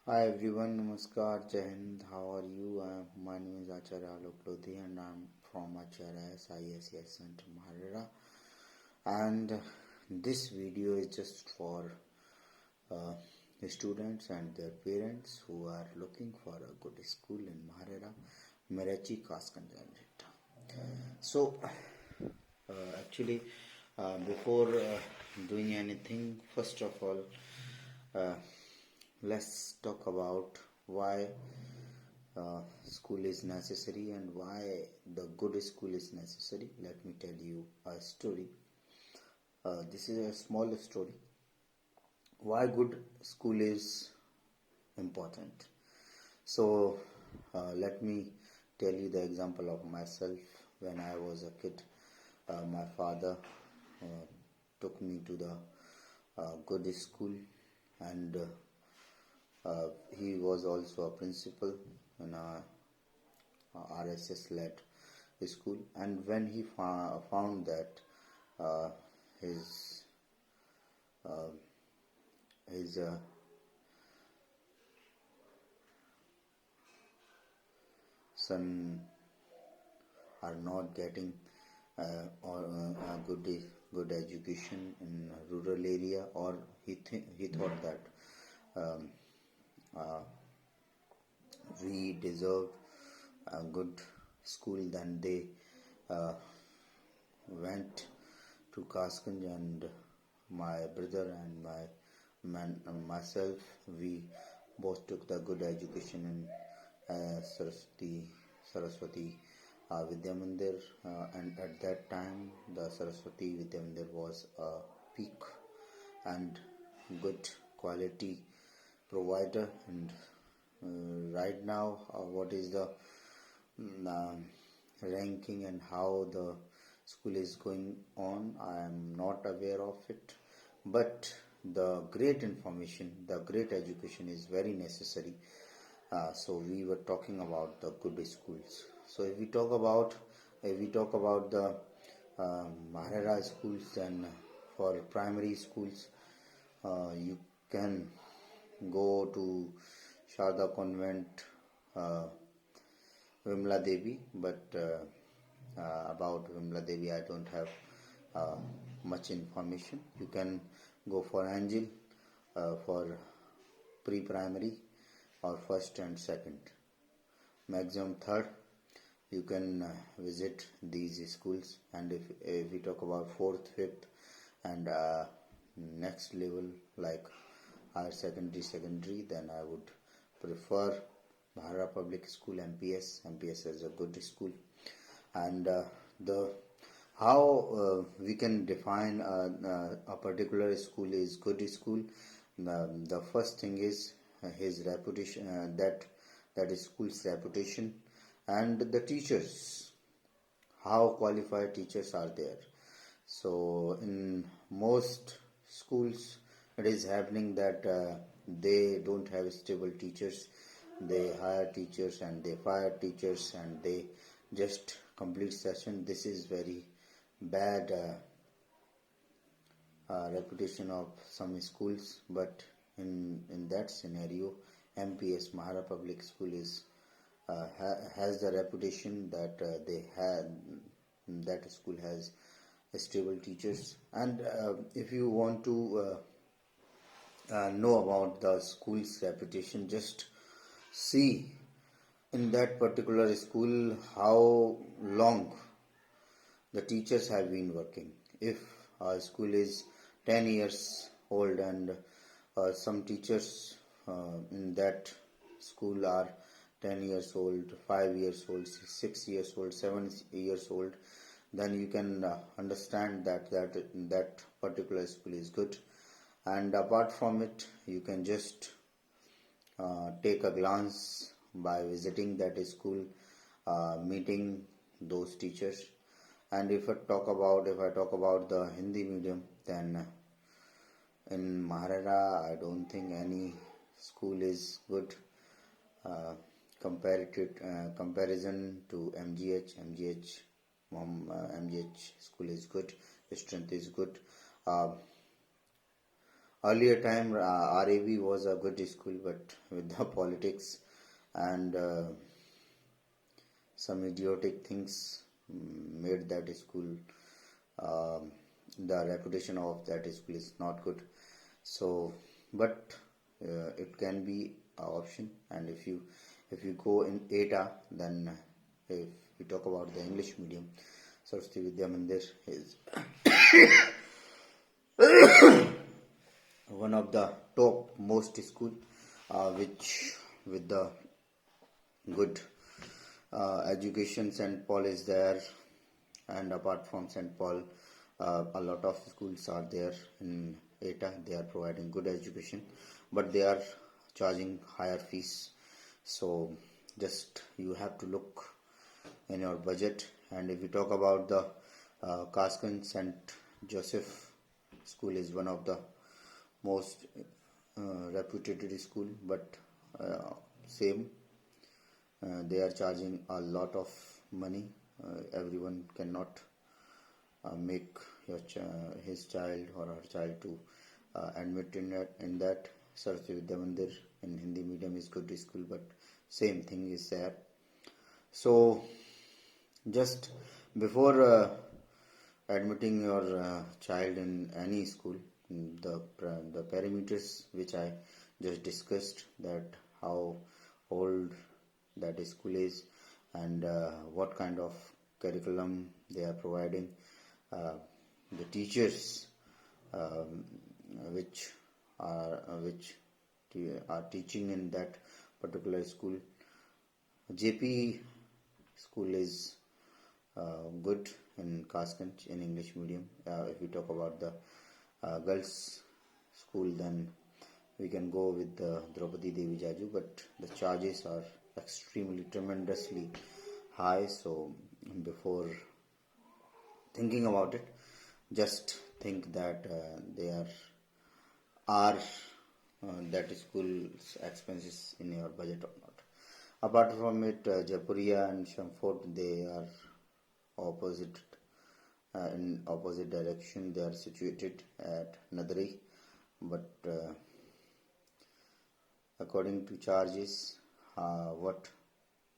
Hi everyone, Namaskar, Jai Hind, how are you? My name is Acharya Alok Lodhi and I'm from Acharya SISES Center Maharera. And this video is just for uh, the students and their parents who are looking for a good school in Maharera, Merachi, Kaskanjan. So, actually, before doing anything, first of all, uh, let's talk about why school is necessary and why the good school is necessary. Let me tell you a story. This is a small story. Why good school is important. So, let me tell you the example of myself. When I was a kid, my father uh, took me to the good school, and he was also a principal in a RSS led school. And when he found that uh, his uh, his son are not getting or a good education in a rural area, or he thought that um, uh, we deserve a good school, then they uh, went to Kaskanj, and my brother and myself, we both took the good education in Saraswati Vidya Mandir, and at that time the Saraswati Vidya Mandir was a peak and good quality provider. And right now, what is the ranking and how the school is going on, I am not aware of it, but the great information, the great education is very necessary. So we were talking about the good schools. So if we talk about the Maharera schools, then for primary schools, you can go to Sharda Convent, uh, Vimla Devi, but about Vimla Devi, I don't have uh, much information. You can go for Angel for pre-primary or first and second. Maximum third, you can visit these schools. And if we talk about fourth, fifth, and next level like higher secondary, then I would prefer Bhara Public School, MPS is a good school. And the how we can define a particular school is good school. The first thing is his reputation, that is school's reputation, and the teachers, how qualified teachers are there. So in most schools, it is happening that they don't have stable teachers. They hire teachers and they fire teachers and they just complete session. This is very bad reputation of some schools. But in that scenario, MPS Mahara Public School is has the reputation that they had that school has stable teachers. And if you want to know about the school's reputation, just see in that particular school how long the teachers have been working. If a school is 10 years old and some teachers in that school are 10 years old, 5 years old, 6 years old, 7 years old, then you can understand that particular school is good. And apart from it, you can just take a glance by visiting that school, meeting those teachers. And if I talk about the Hindi medium, then in Maharashtra, I don't think any school is good. Comparison to MGH school is good. The strength is good. Uh, Earlier time, RAV was a good school, but with the politics and some idiotic things made that school, the reputation of that school is not good. So, but it can be an option. And if you go in ETA, then if we talk about the English medium, Saraswati Vidya Mandir is one of the top most school, which with the good education. St. Paul is there, and apart from St. Paul, a lot of schools are there in ETA. They are providing good education, but they are charging higher fees. So just you have to look in your budget. And if you talk about the Kaskan St. Joseph school is one of the most reputed school, but same they are charging a lot of money. Everyone cannot make his child or her child to admit in that. Saraswati Vidya Mandir in Hindi medium is good school, but same thing is there. So just before admitting your child in any school, the parameters which I just discussed, that how old that school is, and what kind of curriculum they are providing, the teachers which are teaching in that particular school. JP school is good in Kaskanj in English medium. If we talk about the girls school, then we can go with the Draupadi Devi Jaju, but the charges are extremely tremendously high. So before thinking about it, just think that there are that school's expenses in your budget or not. Apart from it, Jaipuria and Shamfort, they are opposite in opposite direction. They are situated at Nadri, but according to charges, what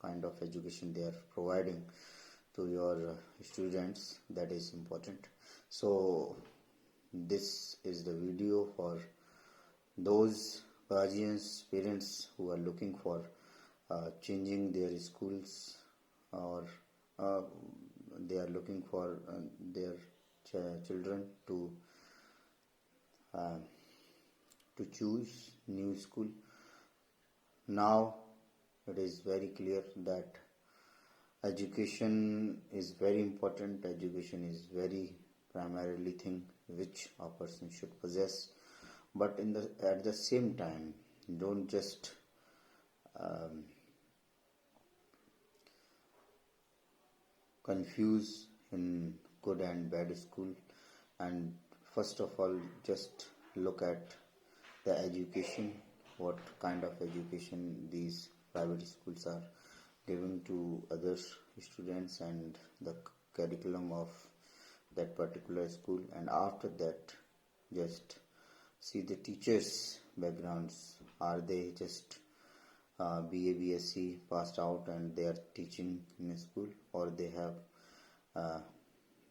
kind of education they are providing to your students, that is important. So this is the video for those guardians, parents who are looking for changing their schools, or they are looking for their children to choose new school. Now it is very clear that education is very important. Education is very primarily thing which a person should possess, but at the same time, don't just confuse in good and bad school. And first of all, just look at the education, what kind of education these private schools are giving to other students, and the curriculum of that particular school. And after that, just see the teachers' backgrounds. Are they just BA, BSc passed out and they are teaching in a school, or they have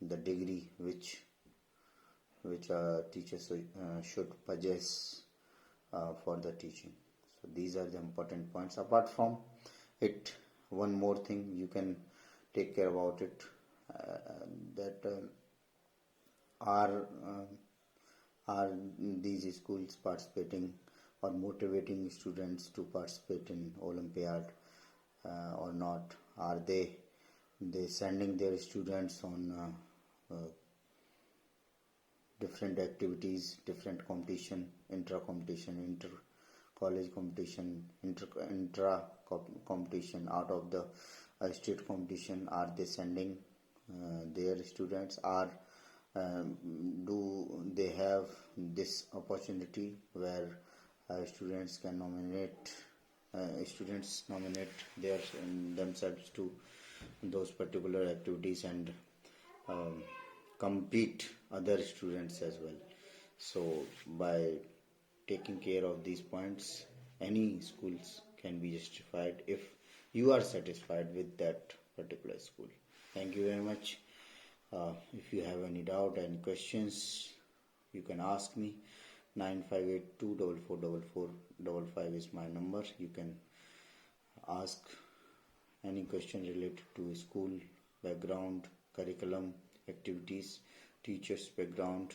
the degree which teachers should possess for the teaching. So these are the important points. Apart from it, one more thing you can take care about it, that are these schools participating or motivating students to participate in Olympiad or not? Are they sending their students on different activities, different competition, intra competition, inter college competition, intra competition, out of the state competition? Are they sending their students? Are do they have this opportunity where students nominate their themselves to those particular activities and compete other students as well? So by taking care of these points, any schools can be justified if you are satisfied with that particular school. Thank you very much. If you have any doubt and questions, you can ask me. 9582444455 is my number. You can ask any question related to school background, curriculum, activities, teachers background.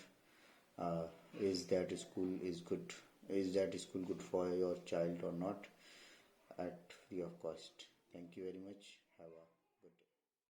Is that school good for your child or not, at free of cost. Thank you very much. Have a